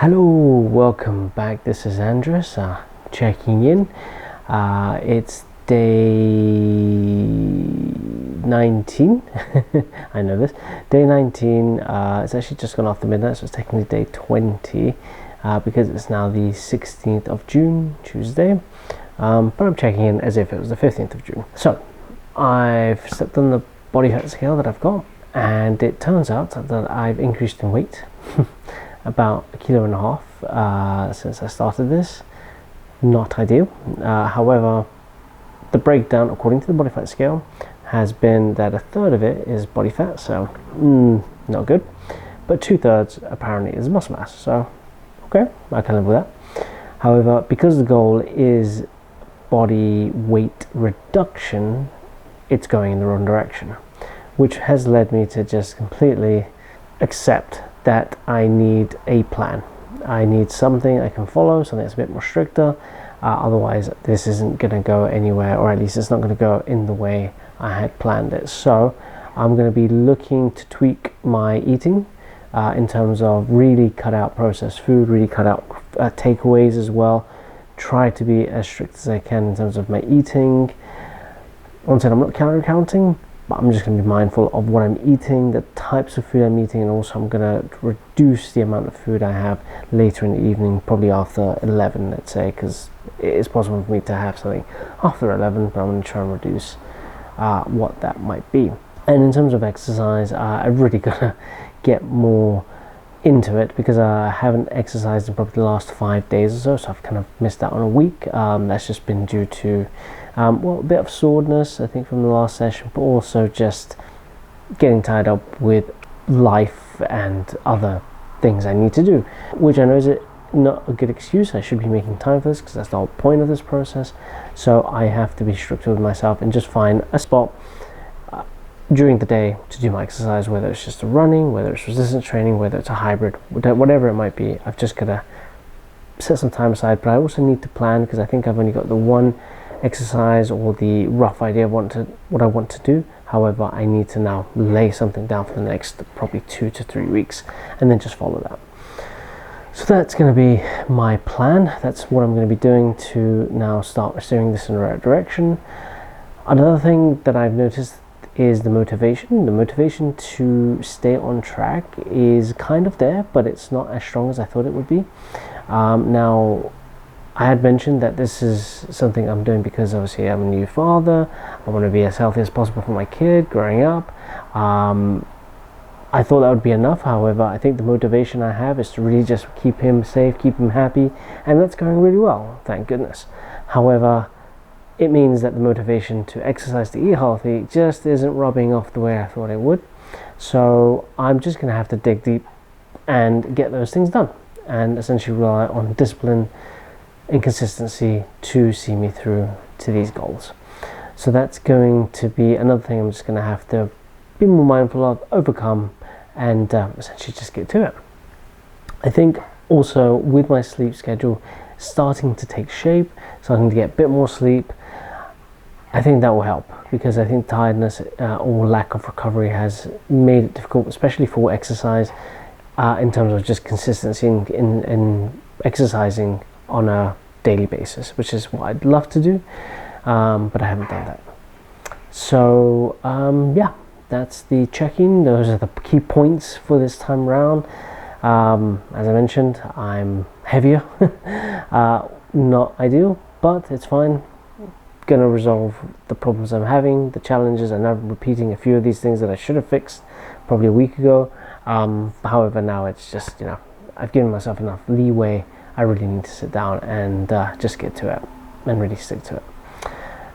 Hello, welcome back. This is Andres checking in. It's day 19. I know this. Day 19. It's actually just gone after midnight, so it's technically day 20 because it's now the 16th of June, Tuesday. But I'm checking in as if it was the 15th of June. So I've stepped on the body fat scale that I've got, and it turns out that I've increased in weight. About 1.5 kg since I started this. Not ideal. However, the breakdown according to the body fat scale has been that 1/3 of it is body fat, so not good, but 2/3 apparently is muscle mass, so okay, I can live with that. However, because the goal is body weight reduction, it's going in the wrong direction, which has led me to just completely accept that I need a plan. I need something I can follow, something that's a bit more stricter. Otherwise, this isn't going to go anywhere, or at least it's not going to go in the way I had planned it. So I'm going to be looking to tweak my eating in terms of really cut out processed food, really cut out takeaways as well. Try to be as strict as I can in terms of my eating. Once again, I'm not calorie counting, but I'm just going to be mindful of what I'm eating, the types of food I'm eating, and also I'm going to reduce the amount of food I have later in the evening, probably after 11, let's say, because it is possible for me to have something after 11, but I'm going to try and reduce what that might be. And in terms of exercise, I'm really going to get more into it because I haven't exercised in probably the last 5 days or so, so I've kind of missed out on a week. That's just been due to a bit of soreness, I think, from the last session, but also just getting tied up with life and other things I need to do, which I know is not a good excuse. I should be making time for this because that's the whole point of this process. So I have to be strict with myself and just find a spot during the day to do my exercise, whether it's just a running, whether it's resistance training, whether it's a hybrid, whatever it might be. I've just got to set some time aside, but I also need to plan because I think I've only got the one exercise or the rough idea of what I want to do. However, I need to now lay something down for the next probably 2 to 3 weeks and then just follow that. So that's going to be my plan. That's what I'm going to be doing to now start steering this in the right direction. Another thing that I've noticed is the motivation. The motivation to stay on track is kind of there, but it's not as strong as I thought it would be. Now, I had mentioned that this is something I'm doing because obviously I'm a new father. I want to be as healthy as possible for my kid growing up. I thought that would be enough. However, I think the motivation I have is to really just keep him safe, keep him happy, and that's going really well, thank goodness. However, it means that the motivation to exercise, to eat healthy, just isn't rubbing off the way I thought it would. So I'm just going to have to dig deep and get those things done and essentially rely on discipline and consistency to see me through to these goals. So that's going to be another thing I'm just going to have to be more mindful of, overcome, and essentially just get to it. I think also with my sleep schedule starting to take shape, starting to get a bit more sleep, I think that will help because I think tiredness or lack of recovery has made it difficult, especially for exercise, in terms of just consistency in exercising on a daily basis, which is what I'd love to do, but I haven't done that. So yeah, that's the check-in. Those are the key points for this time around. As I mentioned, I'm heavier. Not ideal, but it's fine. Gonna resolve the problems I'm having, the challenges. I know I'm repeating a few of these things that I should have fixed probably a week ago. However, now it's just, I've given myself enough leeway. I really need to sit down and just get to it and really stick to it.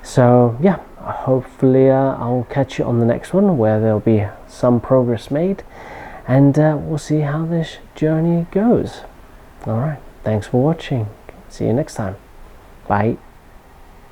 So yeah, hopefully I'll catch you on the next one where there'll be some progress made, and we'll see how this journey goes. All right, thanks for watching. See you next time. Bye.